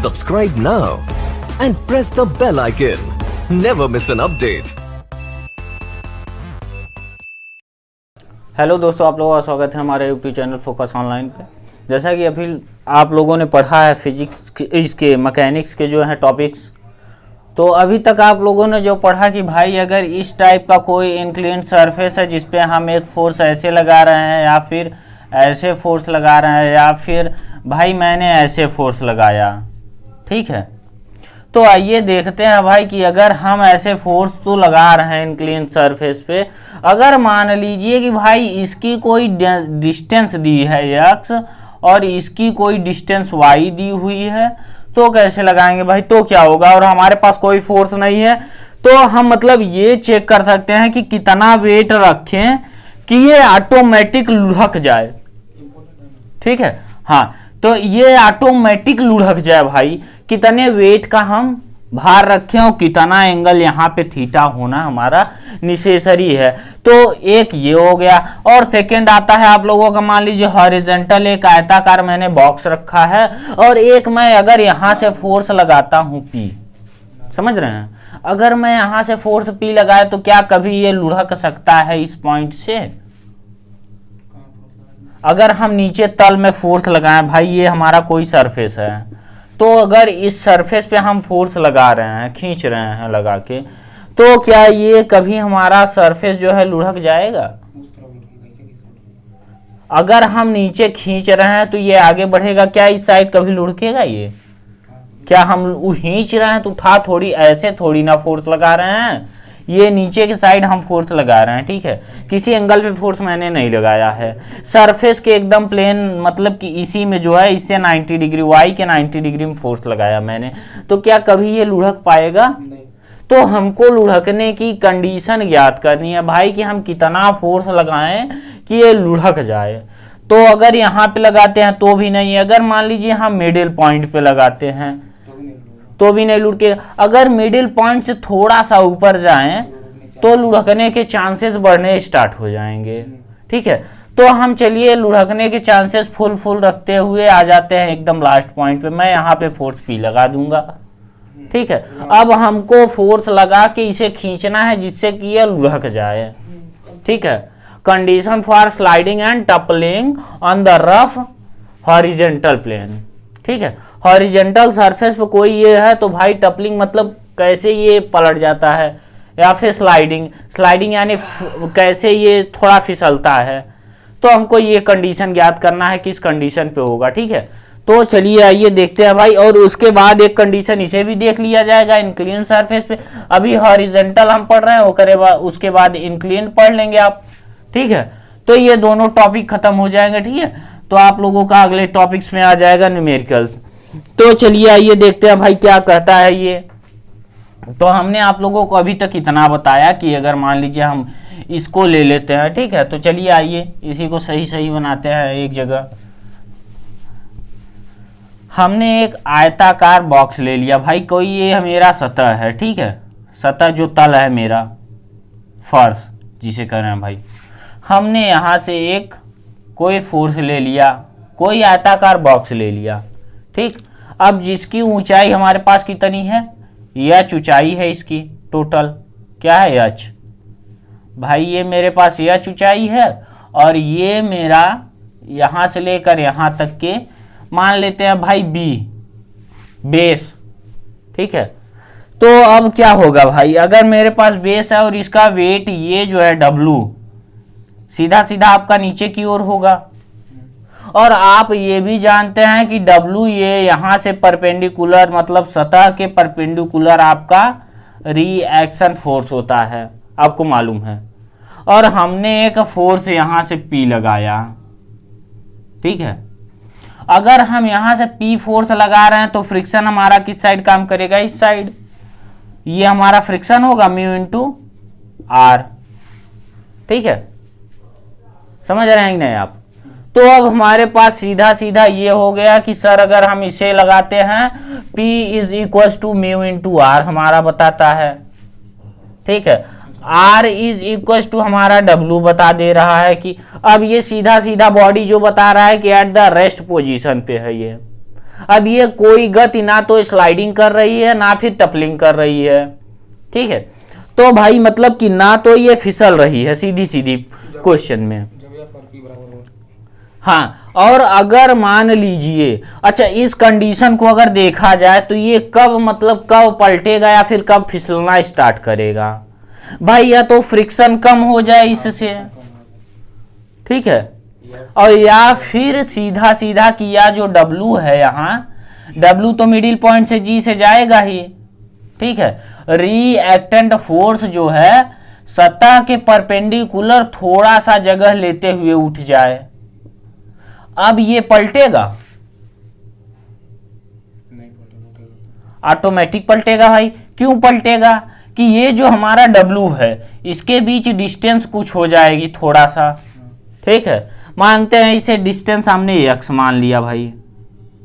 Subscribe now and press the bell icon. Never miss an update. Hello दोस्तों, आप लोगों का स्वागत है हमारे यूट्यूब चैनल फोकस ऑनलाइन पे। जैसा कि अभी आप लोगों ने पढ़ा है फिजिक्स के, इसके मैकेनिक्स के जो है टॉपिक्स, तो अभी तक आप लोगों ने जो पढ़ा कि भाई अगर इस टाइप का कोई इंक्लिनेट सरफेस है जिस पे हम एक फोर्स ऐसे लगा रहे हैं या फिर ऐसे फोर्स लगा रहे हैं या फिर भाई मैंने ऐसे फोर्स लगाया, ठीक है। तो आइए देखते हैं भाई कि अगर हम ऐसे फोर्स तो लगा रहे हैं इंक्लिनेट सरफेस पे, अगर मान लीजिए कि भाई इसकी कोई डिस्टेंस दी है x और इसकी कोई डिस्टेंस y दी हुई है, तो कैसे लगाएंगे भाई, तो क्या होगा। और हमारे पास कोई फोर्स नहीं है तो हम मतलब ये चेक कर सकते हैं कि कितना वेट रखें कि ये ऑटोमेटिक लुढ़क जाए, ठीक है। हाँ, तो ये ऑटोमेटिक लुढ़क जाए भाई, कितने वेट का हम भार रखें और कितना एंगल यहाँ पे थीटा होना हमारा नेसेसरी है। तो एक ये हो गया। और सेकंड आता है आप लोगों का, मान लीजिए हॉरिजॉन्टल एक आयताकार मैंने बॉक्स रखा है और एक मैं अगर यहाँ से फोर्स लगाता हूँ P, समझ रहे हैं, अगर मैं यहाँ से फोर्स P लगाया तो क्या कभी ये लुढ़क सकता है इस पॉइंट से। अगर हम नीचे तल में फोर्स लगाएं, भाई ये हमारा कोई सरफेस है, तो अगर इस सरफेस पे हम फोर्स लगा रहे हैं, खींच रहे हैं लगा के, तो क्या ये कभी हमारा सरफेस जो है लुढ़क जाएगा। अगर हम नीचे खींच रहे हैं तो ये आगे बढ़ेगा, क्या इस साइड कभी लुढ़केगा ये। क्या हम खींच रहे हैं तो उठा थोड़ी, ऐसे थोड़ी ना फोर्स लगा रहे हैं, ये नीचे के साइड हम फोर्स लगा रहे हैं, ठीक है। किसी एंगल पे फोर्स मैंने नहीं लगाया है, सरफेस के एकदम प्लेन, मतलब कि इसी में जो है इससे 90 डिग्री, वाई के 90 डिग्री में फोर्स लगाया मैंने, तो क्या कभी ये लुढ़क पाएगा। तो हमको लुढ़कने की कंडीशन ज्ञात करनी है भाई कि हम कितना फोर्स लगाएं कि ये लुढ़क जाए। तो अगर यहाँ पे लगाते हैं तो भी नहीं, अगर मान लीजिए हम मिडिल पॉइंट पे लगाते हैं तो भी नहीं लुढ़केगा। अगर मिडिल पॉइंट से थोड़ा सा ऊपर जाएं तो लुढ़कने के चांसेस बढ़ने स्टार्ट हो जाएंगे, ठीक है। तो हम चलिए लुढ़कने के चांसेस फुल रखते हुए आ जाते हैं एकदम लास्ट पॉइंट पे। मैं यहाँ पे फोर्स P लगा दूंगा, ठीक है। अब हमको फोर्स लगा के इसे खींचना है जिससे कि ये लुढ़क जाए, ठीक है। Condition for sliding and toppling on the rough horizontal plane, ठीक है। हॉरिजॉन्टल सरफेस पे कोई ये है तो भाई टपलिंग मतलब कैसे ये पलट जाता है, या फिर स्लाइडिंग यानी कैसे ये थोड़ा फिसलता है। तो हमको ये कंडीशन ज्ञात करना है किस कंडीशन पे होगा, ठीक है। तो चलिए आइए देखते हैं भाई, और उसके बाद एक कंडीशन इसे भी देख लिया जाएगा इंक्लिनेट सरफेस पे। अभी हॉरिजॉन्टल हम पढ़ रहे हैं, उसके बाद इंक्लिनेट पढ़ लेंगे आप, ठीक है। तो ये दोनों टॉपिक खत्म हो जाएंगे, ठीक है। तो आप लोगों का अगले टॉपिक्स में आ जाएगा न्यूमेरिकल्स। तो चलिए आइए देखते हैं भाई क्या कहता है ये। तो हमने आप लोगों को अभी तक इतना बताया कि अगर मान लीजिए हम इसको ले लेते हैं, ठीक है। तो चलिए आइए इसी को सही बनाते हैं एक जगह। हमने एक आयताकार बॉक्स ले लिया भाई, कोई ये मेरा सतह है, ठीक है। सतह जो तल है मेरा, फर्श जिसे कह रहे हैं भाई। हमने यहाँ से एक कोई फोर्स ले लिया, कोई आयताकार बॉक्स ले लिया, ठीक। अब जिसकी ऊंचाई हमारे पास कितनी है, h ऊंचाई है इसकी, टोटल क्या है h भाई, ये मेरे पास h ऊंचाई है और ये मेरा यहाँ से लेकर यहाँ तक के मान लेते हैं भाई b बेस, ठीक है। तो अब क्या होगा भाई, अगर मेरे पास बेस है और इसका वेट ये जो है w सीधा आपका नीचे की ओर होगा, और आप ये भी जानते हैं कि W ये यहाँ से परपेंडिकुलर, मतलब सतह के परपेंडिकुलर आपका रिएक्शन फोर्स होता है, आपको मालूम है। और हमने एक फोर्स यहाँ से P लगाया, ठीक है। अगर हम यहाँ से P फोर्स लगा रहे हैं तो फ्रिक्शन हमारा किस साइड काम करेगा, इस साइड। ये हमारा फ्रिक्शन होगा म्यू इंटू R, ठीक है। समझ रहे हैं कि नहीं आप। तो अब हमारे पास सीधा ये हो गया कि सर अगर हम इसे लगाते हैं P is equal to mu into R हमारा बताता है, ठीक है। R इज इक्वल टू हमारा W बता दे रहा है कि अब ये सीधा बॉडी जो बता रहा है कि एट द रेस्ट पोजीशन पे है ये। अब ये कोई गति ना तो स्लाइडिंग कर रही है ना फिर टपलिंग कर रही है, ठीक है। तो भाई मतलब कि ना तो ये फिसल रही है सीधी सीधी क्वेश्चन में। हाँ, और अगर मान लीजिए, अच्छा इस कंडीशन को अगर देखा जाए तो ये कब मतलब कब पलटेगा या फिर कब फिसलना स्टार्ट करेगा भाई, या तो फ्रिक्शन कम हो जाए इससे, ठीक है, और या फिर सीधा सीधा किया जो W है, यहाँ W तो मिडिल पॉइंट से G से जाएगा ही, ठीक है। रिएक्टेंट फोर्स जो है सतह के परपेंडिकुलर थोड़ा सा जगह लेते हुए उठ जाए, अब ये पलटेगा, ऑटोमेटिक पलटेगा भाई। क्यों पलटेगा कि ये जो हमारा W है इसके बीच डिस्टेंस कुछ हो जाएगी थोड़ा सा, ठीक है। मानते हैं इसे डिस्टेंस हमने x मान लिया भाई,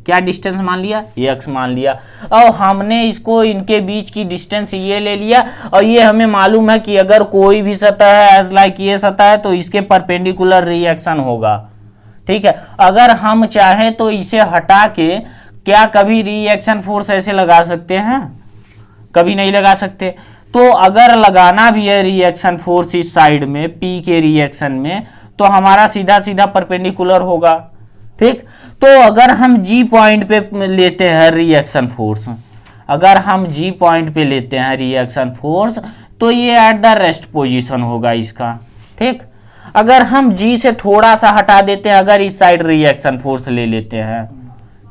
क्या डिस्टेंस मान लिया, x मान लिया, और हमने इसको इनके बीच की डिस्टेंस ये ले लिया, और ये हमें मालूम है कि अगर कोई भी सतह है एज लाइक ये सतह है तो इसके परपेंडिकुलर रिएक्शन होगा, ठीक है। अगर हम चाहें तो इसे हटा के क्या कभी रिएक्शन फोर्स ऐसे लगा सकते हैं, कभी नहीं लगा सकते। तो अगर लगाना भी है रिएक्शन फोर्स इस साइड में P के रिएक्शन में, तो हमारा सीधा सीधा परपेंडिकुलर होगा, ठीक। तो अगर हम G पॉइंट पे लेते हैं रिएक्शन फोर्स, अगर हम G पॉइंट पे लेते हैं रिएक्शन फोर्स, तो ये एट द रेस्ट पोजीशन होगा इसका, ठीक। अगर हम G से थोड़ा सा हटा देते हैं, अगर इस साइड रिएक्शन फोर्स ले लेते हैं,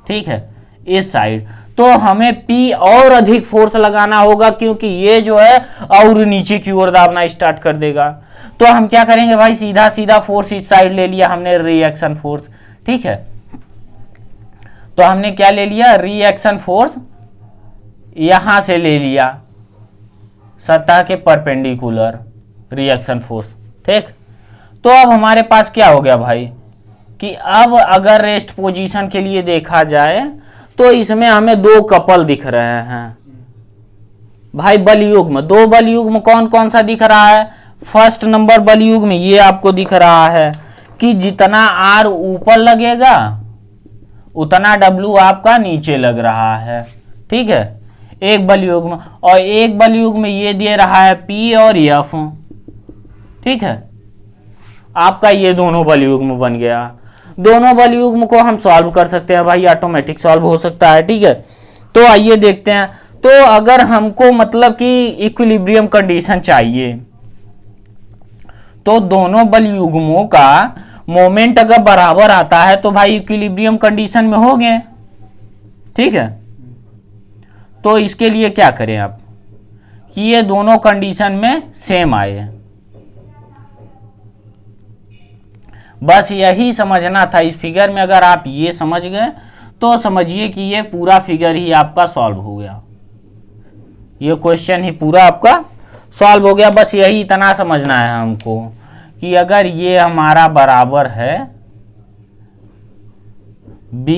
ठीक है, इस साइड, तो हमें P और अधिक फोर्स लगाना होगा, क्योंकि ये जो है और नीचे की ओर दाबना स्टार्ट कर देगा। तो हम क्या करेंगे भाई, सीधा सीधा फोर्स इस साइड ले लिया हमने रिएक्शन फोर्स, ठीक है। तो हमने क्या ले लिया, रिएक्शन फोर्स यहां से ले लिया सतह के परपेंडिकुलर रिएक्शन फोर्स, ठीक। तो अब हमारे पास क्या हो गया भाई कि अब अगर रेस्ट पोजीशन के लिए देखा जाए तो इसमें हमें दो कपल दिख रहे हैं भाई, बलयुग्म, दो बलयुग्म कौन कौन सा दिख रहा है। फर्स्ट नंबर बलयुग्म ये आपको दिख रहा है कि जितना R ऊपर लगेगा उतना W आपका नीचे लग रहा है, ठीक है, एक बलयुग्म। और एक बलयुग्म ये दे रहा है P और F, ठीक है, आपका ये दोनों बलयुग्म बन गया। दोनों बलयुग्म को हम सॉल्व कर सकते हैं भाई, ऑटोमेटिक सॉल्व हो सकता है, ठीक है। तो आइए देखते हैं। तो अगर हमको मतलब कि इक्विलिब्रियम कंडीशन चाहिए, तो दोनों बलयुग्मों का मोमेंट अगर बराबर आता है तो भाई इक्विलिब्रियम कंडीशन में हो गए, ठीक है। तो इसके लिए क्या करें आप कि ये दोनों कंडीशन में सेम आए, बस यही समझना था इस फिगर में। अगर आप ये समझ गए तो समझिए कि ये पूरा फिगर ही आपका सॉल्व हो गया, ये क्वेश्चन ही पूरा आपका सॉल्व हो गया। बस यही इतना समझना है हमको कि अगर ये हमारा बराबर है B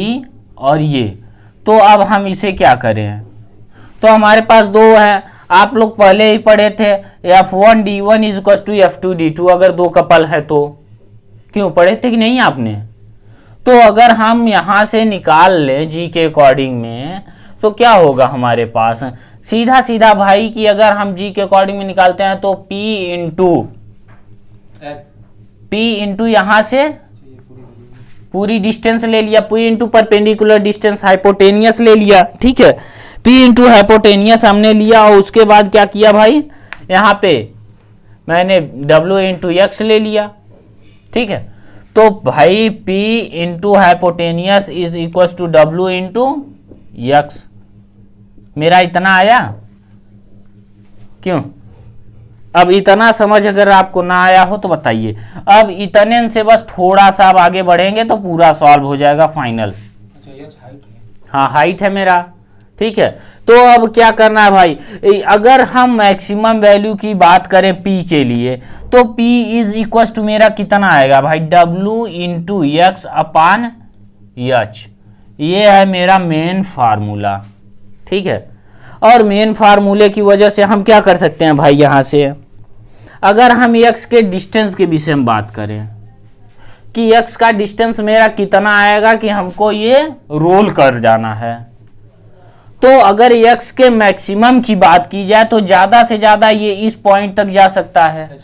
और ये, तो अब हम इसे क्या करें। तो हमारे पास दो है, आप लोग पहले ही पढ़े थे F1 D1 is equal to F2 D2, अगर दो कपल है तो। क्यों पढ़े थे कि नहीं आपने। तो अगर हम यहां से निकाल लें G के अकॉर्डिंग में तो क्या होगा हमारे पास, सीधा सीधा भाई कि अगर हम G के अकॉर्डिंग में निकालते हैं तो P इंटू यहां से पूरी डिस्टेंस ले लिया, P into perpendicular distance hypotenuse ले लिया, ठीक है, P इंटू हाइपोटेनियस हमने लिया। और उसके बाद क्या किया भाई, यहाँ पे मैंने W इंटू एक्स ले लिया, ठीक है। तो भाई P into hypotenuse is equal to W into x, मेरा इतना आया। क्यों, अब इतना समझ अगर आपको ना आया हो तो बताइए। अब इतने से बस थोड़ा सा अब आगे बढ़ेंगे तो पूरा सॉल्व हो जाएगा फाइनल। अच्छा ये हाइट है, हाँ हाइट है मेरा, ठीक है। तो अब क्या करना है भाई, अगर हम मैक्सिमम वैल्यू की बात करें P के लिए तो P इज इक्वल टू मेरा कितना आएगा भाई, W इंटू एक्स अपान एच, ये है मेरा मेन फार्मूला, ठीक है। और मेन फार्मूले की वजह से हम क्या कर सकते हैं भाई, यहाँ से अगर हम x के डिस्टेंस के विषय में बात करें कि x का डिस्टेंस मेरा कितना आएगा कि हमको ये रोल कर जाना है। तो अगर x के मैक्सिमम की बात की जाए तो ज्यादा से ज्यादा ये इस पॉइंट तक जा सकता है,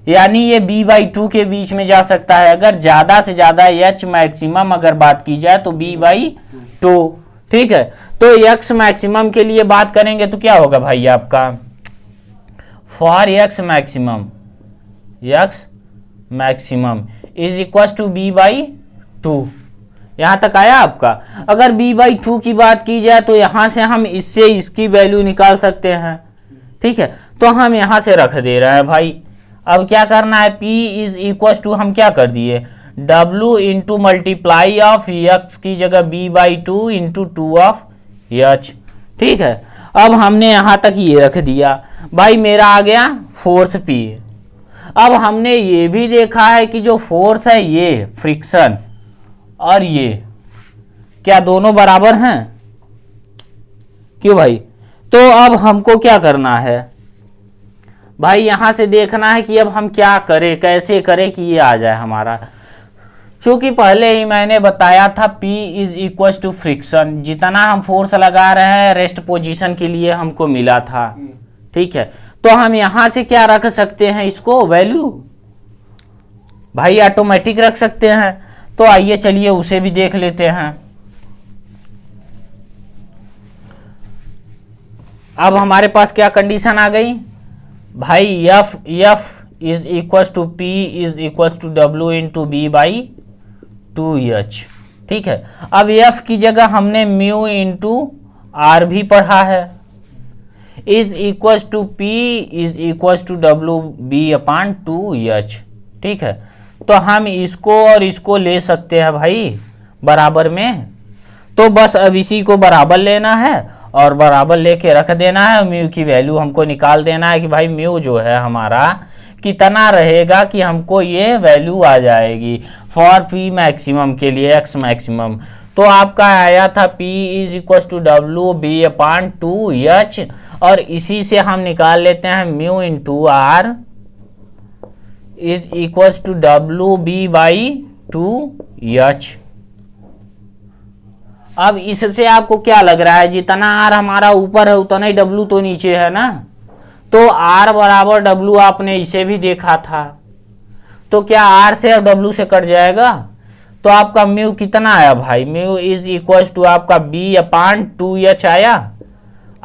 यानी ये b/2 के बीच में जा सकता है। अगर ज्यादा से ज्यादा h मैक्सिमम अगर बात की जाए तो b/2, ठीक है। तो x मैक्सिमम के लिए बात करेंगे तो क्या होगा भाई आपका, for x maximum is equal to b/2। यहां तक आया आपका। अगर b/2 की बात की जाए तो यहां से हम इससे इसकी वैल्यू निकाल सकते हैं, ठीक है। तो हम यहां से रख दे रहे हैं भाई। अब क्या करना है, p इज इक्वल टू हम क्या कर दिए, w into multiply of x की जगह b/2 इंटू 2 ऑफ h, ठीक है। अब हमने यहां तक ये रख दिया भाई, मेरा आ गया फोर्थ p। अब हमने ये भी देखा है कि जो फोर्स है ये फ्रिक्शन और ये क्या दोनों बराबर हैं, क्यों भाई। तो अब हमको क्या करना है भाई, यहां से देखना है कि अब हम क्या करें, कैसे करें कि ये आ जाए हमारा। चूंकि पहले ही मैंने बताया था P is equal to friction, जितना हम फोर्स लगा रहे हैं रेस्ट पोजीशन के लिए हमको मिला था, ठीक है। तो हम यहां से क्या रख सकते हैं, इसको वैल्यू भाई ऑटोमेटिक रख सकते हैं। तो आइए चलिए उसे भी देख लेते हैं। अब हमारे पास क्या कंडीशन आ गई भाई, F is equal to P is equal to W into b/2h, ठीक है। अब F की जगह हमने म्यू इंटू R भी पढ़ा है, is equal to P is equal to WB/2h, ठीक है। तो हम इसको और इसको ले सकते हैं भाई बराबर में। तो बस अब इसी को बराबर लेना है और बराबर लेके रख देना है। म्यू की वैल्यू हमको निकाल देना है कि भाई म्यू जो है हमारा कितना रहेगा कि हमको ये वैल्यू आ जाएगी फॉर p मैक्सिमम के लिए, x मैक्सिमम। तो आपका आया था p is equal to WB/2h और इसी से हम निकाल लेते हैं mu into R is equal to WB/2h। अब इससे आपको क्या लग रहा है, जितना R हमारा ऊपर है उतना ही W तो नीचे है ना। तो R बराबर W आपने इसे भी देखा था, तो क्या R से और W से कट जाएगा। तो आपका म्यू कितना आया भाई, म्यू इज इक्वल टू आपका B/2h आया।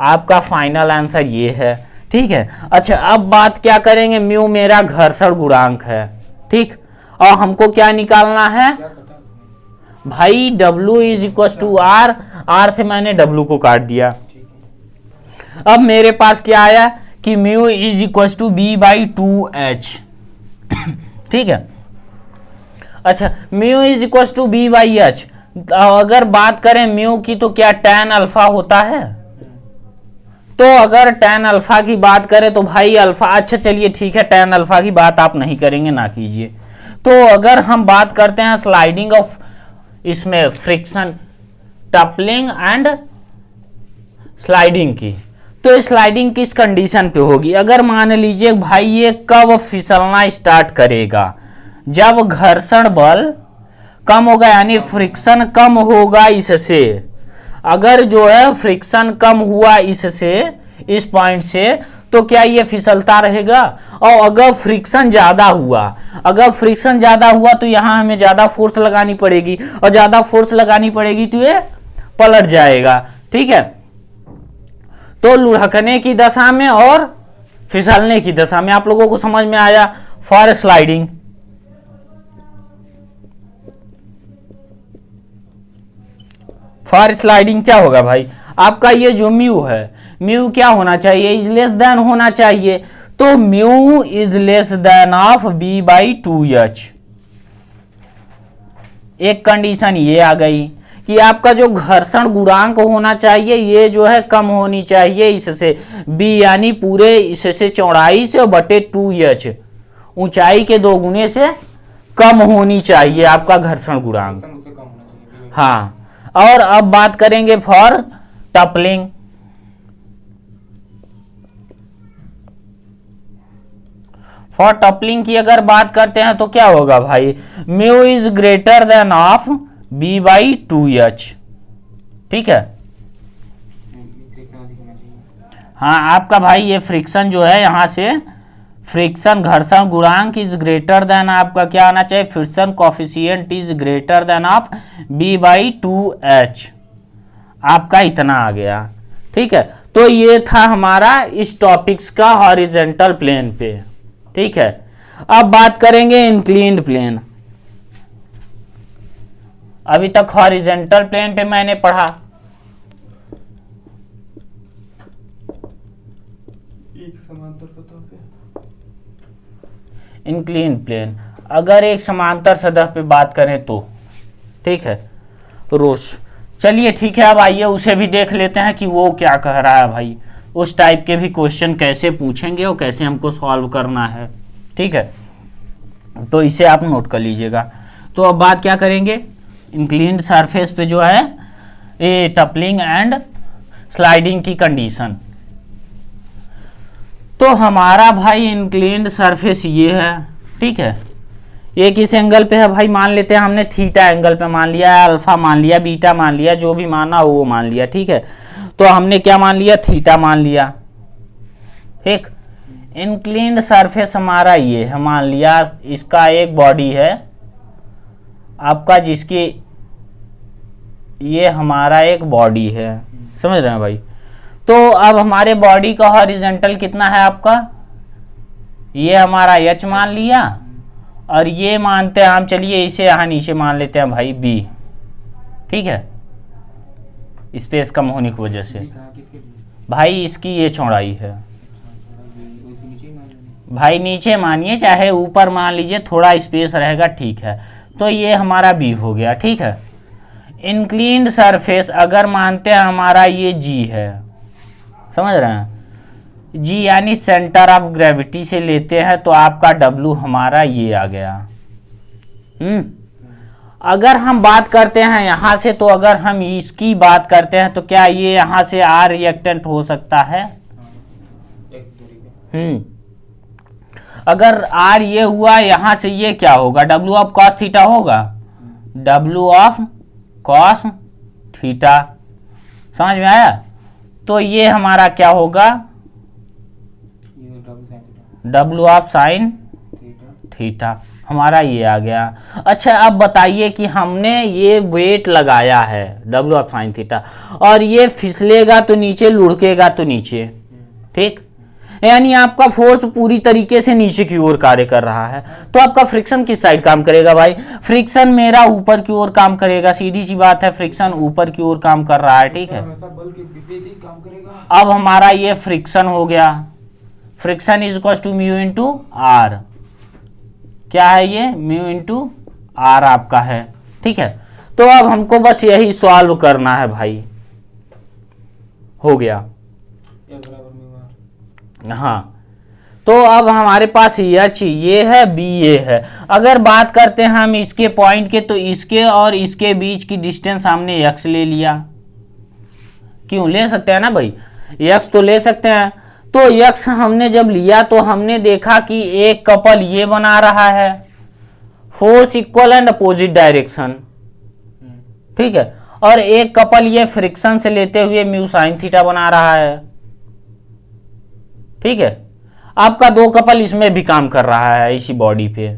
आपका फाइनल आंसर ये है, ठीक है। अच्छा अब बात क्या करेंगे, म्यू मेरा घर्षण गुणांक है, ठीक। और हमको क्या निकालना है भाई, W is equal to R से मैंने W को काट दिया। अब मेरे पास क्या आया कि mu is equal to B/2h, ठीक है। अच्छा mu is equal to B/h, अगर बात करें म्यू की तो क्या tan अल्फा होता है। तो अगर tan अल्फा की बात करें तो भाई अल्फा, अच्छा चलिए ठीक है, tan अल्फा की बात आप नहीं करेंगे, ना कीजिए। तो अगर हम बात करते हैं स्लाइडिंग ऑफ इसमें फ्रिक्शन, टपलिंग एंड स्लाइडिंग की, तो स्लाइडिंग किस कंडीशन पे होगी, अगर मान लीजिए भाई ये कब फिसलना स्टार्ट करेगा, जब घर्षण बल कम होगा, यानी फ्रिक्शन कम होगा इससे। अगर जो है फ्रिक्शन कम हुआ इससे, इस पॉइंट से, तो क्या ये फिसलता रहेगा। और अगर फ्रिक्शन ज्यादा हुआ, अगर फ्रिक्शन ज्यादा हुआ तो यहां हमें ज्यादा फोर्स लगानी पड़ेगी, और ज्यादा फोर्स लगानी पड़ेगी तो ये पलट जाएगा, ठीक है। तो लुढ़कने की दशा में और फिसलने की दशा में, आप लोगों को समझ में आया। फॉर स्लाइडिंग, फॉर स्लाइडिंग क्या होगा भाई, आपका ये जो म्यू है, म्यू क्या होना चाहिए, इज लेस देन होना चाहिए। तो mu is less than of B/2h। एक कंडीशन ये आ गई कि आपका जो घर्षण गुणांक होना चाहिए ये जो है कम होनी चाहिए इससे, B यानी पूरे इससे चौड़ाई से बटे 2h, ऊंचाई के 2 गुने से कम होनी चाहिए आपका घर्षण गुणांक। हाँ, और अब बात करेंगे फॉर टपलिंग। फॉर टपलिंग की अगर बात करते हैं तो क्या होगा भाई, mu is greater than of B by 2h। ठीक है, हाँ आपका भाई ये फ्रिक्शन जो है यहाँ से फ्रिक्शन घर्षण गुणांक इज ग्रेटर देन आपका क्या आना चाहिए, friction coefficient is greater than of B by 2h। आपका इतना आ गया। ठीक है, तो ये था हमारा इस टॉपिक्स का हॉरिजेंटल प्लेन पे। ठीक है, अब बात करेंगे इंक्लिन्ड प्लेन। अभी तक हॉरिजेंटल प्लेन पे मैंने पढ़ा, इंक्लिन्ड प्लेन अगर एक समांतर सतह पे बात करें तो। ठीक है रोश, चलिए ठीक है, अब आइए उसे भी देख लेते हैं कि वो क्या कह रहा है भाई, उस टाइप के भी क्वेश्चन कैसे पूछेंगे और कैसे हमको सॉल्व करना है। ठीक है, तो इसे आप नोट कर लीजिएगा। तो अब बात क्या करेंगे, इंक्लिन्ड सरफेस पे जो है ये टपलिंग एंड स्लाइडिंग की कंडीशन। तो हमारा भाई इंक्लिन्ड सरफेस ये है। ठीक है, ये किस एंगल पे है भाई, मान लेते हैं हमने थीटा एंगल पे मान लिया, अल्फा मान लिया, बीटा मान लिया, जो भी माना वो मान लिया। ठीक है, तो हमने क्या मान लिया, थीटा मान लिया। ठीक, इंक्लिन्ड सरफेस हमारा ये है, मान लिया इसका एक बॉडी है आपका, जिसकी ये हमारा एक बॉडी है, समझ रहे हैं भाई। तो अब हमारे बॉडी का हॉरिजॉन्टल कितना है आपका, ये हमारा h मान लिया, और ये मानते हैं हम, चलिए इसे यहाँ नीचे मान लेते हैं भाई b। ठीक है, स्पेस कम होने की वजह से भाई इसकी ये चौड़ाई है भाई, नीचे मानिए चाहे ऊपर मान लीजिए, थोड़ा स्पेस रहेगा। ठीक है, तो ये हमारा b हो गया। ठीक है, इंक्लिन्ड सरफेस अगर मानते हैं हमारा ये g है, समझ रहे हैं, g यानी सेंटर ऑफ ग्रेविटी से लेते हैं तो आपका w हमारा ये आ गया। अगर हम बात करते हैं यहाँ से, तो अगर हम इसकी बात करते हैं तो क्या ये यहाँ से r रिएक्टेंट हो सकता है, अगर r ये हुआ, यहाँ से ये क्या होगा, w ऑफ cos थीटा होगा, w ऑफ cos थीटा, समझ में आया। तो ये हमारा क्या होगा, w ऑफ साइन थीटा, हमारा ये आ गया। अच्छा अब बताइए कि हमने ये वेट लगाया है w ऑफ साइन थीटा, और ये फिसलेगा तो नीचे, लुढ़केगा तो नीचे। ठीक, यानी आपका फोर्स पूरी तरीके से नीचे की ओर कार्य कर रहा है, तो आपका फ्रिक्शन किस साइड काम करेगा भाई, फ्रिक्शन मेरा ऊपर की ओर काम करेगा, सीधी सी बात है, फ्रिक्शन ऊपर की ओर काम कर रहा है। ठीक है, अब हमारा ये फ्रिक्शन हो गया, friction is equal to mu into R, क्या है ये, म्यू इंटू आर आपका है। ठीक है, तो अब हमको बस यही सॉल्व करना है भाई, हो गया। हाँ, तो अब हमारे पास h ये है, b ये है। अगर बात करते हैं हम इसके पॉइंट के, तो इसके और इसके बीच की डिस्टेंस हमने x ले लिया, क्यों ले सकते हैं ना भाई, x तो ले सकते हैं। तो x हमने जब लिया तो हमने देखा कि एक कपल ये बना रहा है, force equal and opposite direction. ठीक है, और एक कपल ये फ्रिक्शन से लेते हुए म्यू साइन थीटा बना रहा है। ठीक है, आपका दो कपल इसमें भी काम कर रहा है इसी बॉडी पे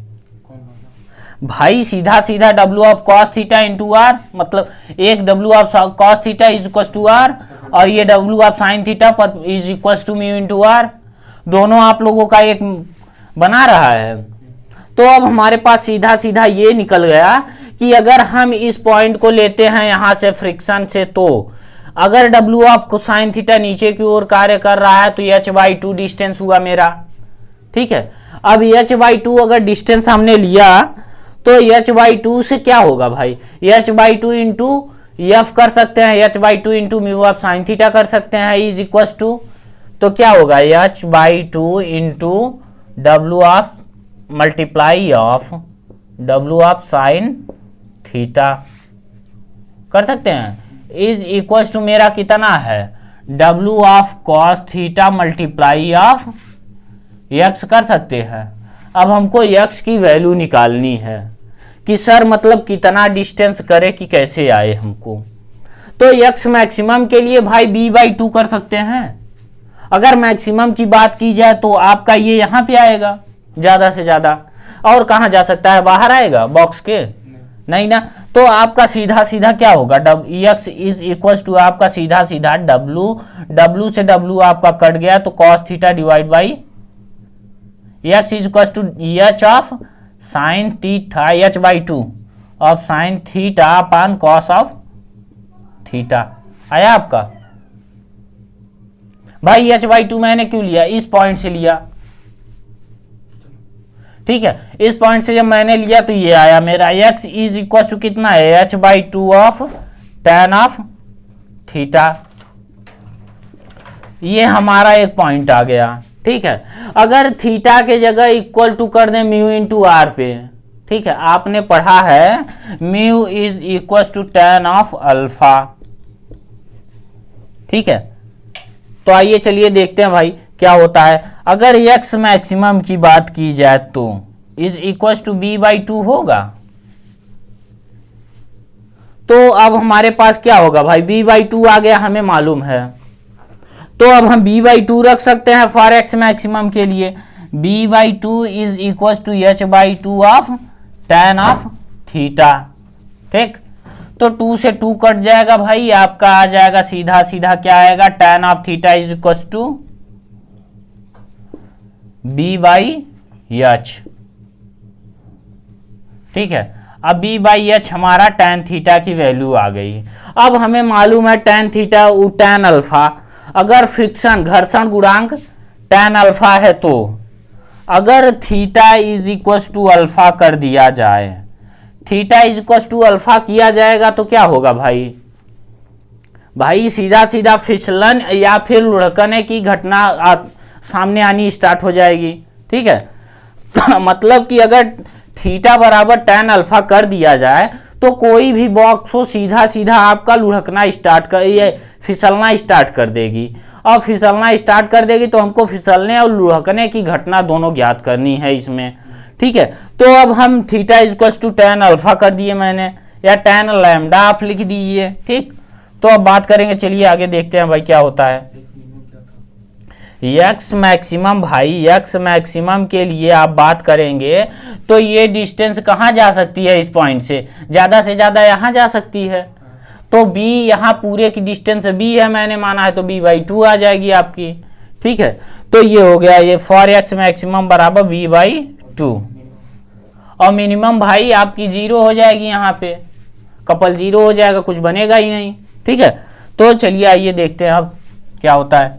भाई, सीधा सीधा w of cos theta into R, मतलब एक w of cos theta is equal to R, और ये w of sine theta is equal to mu into R, दोनों आप लोगों का एक बना रहा है। तो अब हमारे पास सीधा सीधा ये निकल गया कि अगर हम इस पॉइंट को लेते हैं यहाँ से फ्रिक्शन से, तो अगर w ऑफ कोसाइन थीटा नीचे की ओर कार्य कर रहा है तो h/2 डिस्टेंस हुआ मेरा। ठीक है, अब h/2 अगर डिस्टेंस हमने लिया तो h/2 से क्या होगा भाई, h/2 इंटू एफ कर सकते हैं, h/2 into mu of sine theta कर सकते हैं, इज इक्वल टू, तो क्या होगा h/2 into w of multiply of w of sine theta कर सकते हैं, इज इक्वल टू मेरा कितना है, w of cos theta multiply of x कर सकते हैं। अब हमको x की वैल्यू निकालनी है कि सर मतलब कितना डिस्टेंस करे कि कैसे आए हमको। तो x मैक्सिमम के लिए भाई b/2 कर सकते हैं। अगर मैक्सिमम की बात की जाए तो आपका ये यहाँ पे आएगा ज्यादा से ज्यादा, और कहाँ जा सकता है, बाहर आएगा बॉक्स के, नहीं ना। तो आपका सीधा सीधा क्या होगा, x इज इक्वल टू आपका सीधा सीधा w से w आपका कट गया तो cos theta divide by x is equal to h of sine theta h/2 of sine theta upon cos of theta. आया आपका भाई। h/2 मैंने क्यों लिया, इस पॉइंट से लिया, ठीक है। इस पॉइंट से जब मैंने लिया तो ये आया मेरा x इज इक्वल टू कितना है, h/2 of tan of theta. ये हमारा एक पॉइंट आ गया, ठीक है। अगर थीटा के जगह इक्वल टू कर दें म्यू इंटू आर पे, ठीक है, आपने पढ़ा है mu is equal to tan of alpha, ठीक है। तो आइए चलिए देखते हैं भाई क्या होता है। अगर x मैक्सिमम की बात की जाए तो इज इक्वल टू b/2 होगा। तो अब हमारे पास क्या होगा भाई, b/2 आ गया, हमें मालूम है। तो अब हम b/2 रख सकते हैं फॉर x मैक्सिमम के लिए। b/2 is equal to h/2 of tan of theta, ठीक। तो 2 से 2 कट जाएगा भाई, आपका आ जाएगा सीधा सीधा क्या आएगा, tan of theta is equal to b/h, ठीक है। अब b/h हमारा tan थीटा की वैल्यू आ गई। अब हमें मालूम है tan थीटा tan अल्फा, अगर फ्रिक्शन घर्षण गुणांक tan अल्फा है तो अगर theta is equal to alpha कर दिया जाए, theta is equal to alpha किया जाएगा तो क्या होगा भाई, भाई सीधा सीधा फिसलन या फिर लुढ़कने की घटना सामने आनी स्टार्ट हो जाएगी, ठीक है। मतलब कि अगर थीटा बराबर tan अल्फा कर दिया जाए तो कोई भी बॉक्स हो सीधा सीधा आपका लुढ़कना स्टार्ट कर, ये फिसलना स्टार्ट कर देगी। और फिसलना स्टार्ट कर देगी तो हमको फिसलने और लुढ़कने की घटना दोनों ज्ञात करनी है इसमें, ठीक है। तो अब हम theta is equal to tan alpha कर दिए मैंने, या tan लैम्डा आप लिख दीजिए, ठीक। तो अब बात करेंगे, चलिए आगे देखते हैं भाई क्या होता है। x मैक्सिमम भाई, x मैक्सिमम के लिए आप बात करेंगे तो ये डिस्टेंस कहाँ जा सकती है, इस पॉइंट से ज़्यादा यहाँ जा सकती है। तो b यहाँ पूरे की डिस्टेंस b है मैंने माना है, तो b/2 आ जाएगी आपकी, ठीक है। तो ये हो गया, ये फॉर x मैक्सिमम बराबर b/2। और मिनिमम भाई आपकी 0 हो जाएगी, यहाँ पे कपल 0 हो जाएगा, कुछ बनेगा ही नहीं, ठीक है। तो चलिए आइए देखते हैं अब क्या होता है।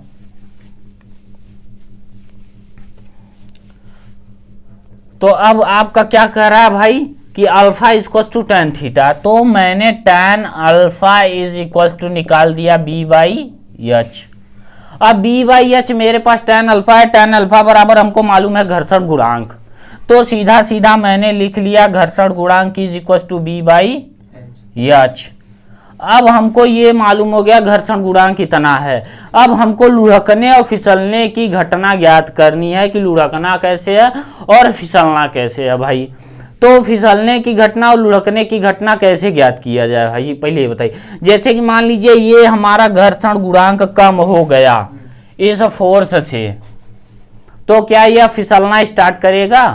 तो अब आपका क्या कह रहा है भाई कि alpha is equal to tan theta, तो मैंने tan alpha is equal to निकाल दिया b/h। अब b/h मेरे पास tan अल्फा है, tan अल्फा बराबर हमको मालूम है घर्षण गुणांक, तो सीधा सीधा मैंने लिख लिया घर्षण गुणांक इज इक्वल टू b/h। अब हमको ये मालूम हो गया घर्षण गुणांक कितना है। अब हमको लुढ़कने और फिसलने की घटना ज्ञात करनी है कि लुढ़कना कैसे है और फिसलना कैसे है भाई। तो फिसलने की घटना और लुढ़कने की घटना कैसे ज्ञात किया जाए भाई, पहले ये बताइए। जैसे कि मान लीजिए ये हमारा घर्षण गुणांक कम हो गया इस फोर्स से, तो क्या यह फिसलना स्टार्ट करेगा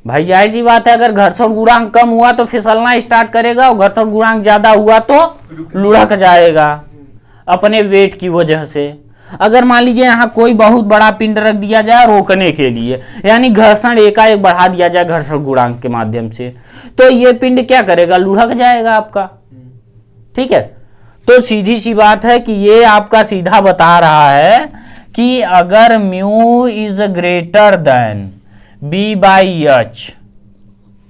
भाई? जाहिर सी बात है, अगर घर्षण गुणांक कम हुआ तो फिसलना स्टार्ट करेगा, और घर्षण गुणांक ज्यादा हुआ तो लुढ़क जाएगा अपने वेट की वजह से। अगर मान लीजिए यहाँ कोई बहुत बड़ा पिंड रख दिया जाए रोकने के लिए, यानी घर्षण एकाएक बढ़ा दिया जाए घर्षण गुणांक के माध्यम से, तो ये पिंड क्या करेगा, लुढ़क जाएगा आपका, ठीक है। तो सीधी सी बात है कि ये आपका सीधा बता रहा है कि अगर mu is greater then b/h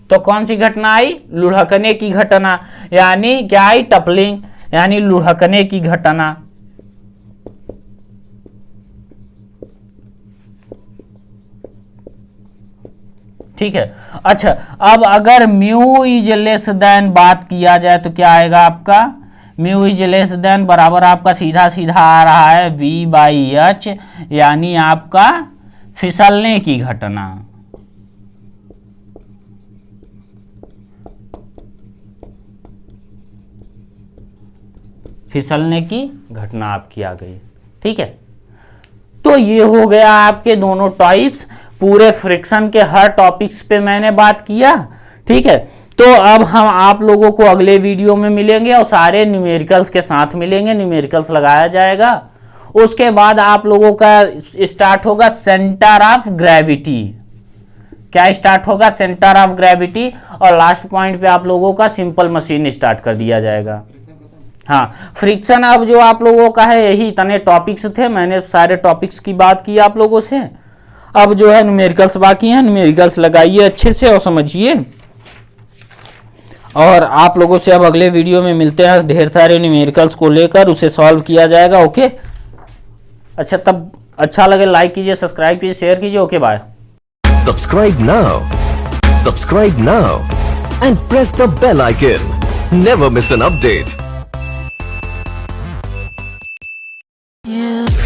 तो कौन सी घटना आई, लुढ़कने की घटना, यानी क्या आई, टपलिंग, यानी लुढ़कने की घटना। ठीक है। अच्छा, अब अगर म्यू इज लेस देन बात किया जाए तो क्या आएगा आपका, म्यू इज लेस देन बराबर आपका सीधा सीधा आ रहा है v/h, यानी आपका फिसलने की घटना। फिसलने की घटना आपकी आ गई। ठीक है, तो ये हो गया आपके दोनों टाइप्स। पूरे फ्रिक्शन के हर टॉपिक्स पे मैंने बात किया। ठीक है, तो अब हम आप लोगों को अगले वीडियो में मिलेंगे और सारे न्यूमेरिकल्स के साथ मिलेंगे, न्यूमेरिकल्स लगाया जाएगा। उसके बाद आप लोगों का स्टार्ट होगा सेंटर ऑफ ग्रेविटी। क्या स्टार्ट होगा? Centre of gravity. और लास्ट पॉइंट पे आप लोगों का सिंपल मशीन स्टार्ट कर दिया जाएगा। हाँ, फ्रिक्शन अब जो आप लोगों का है, यही इतने टॉपिक्स थे, मैंने सारे टॉपिक्स की बात की आप लोगों से। अब जो है न्यूमेरिकल्स बाकी हैं, न्यूमेरिकल्स लगाइए अच्छे से और समझिए। और आप लोगों से अब अगले वीडियो में मिलते हैं, ढेर सारे न्यूमेरिकल्स को लेकर उसे सॉल्व किया जाएगा। ओके, अच्छा, तब अच्छा लगे लाइक कीजिए, सब्सक्राइब कीजिए, शेयर कीजिए। Okay, bye. Subscribe now. Subscribe now and press the bell icon. Never miss an update. You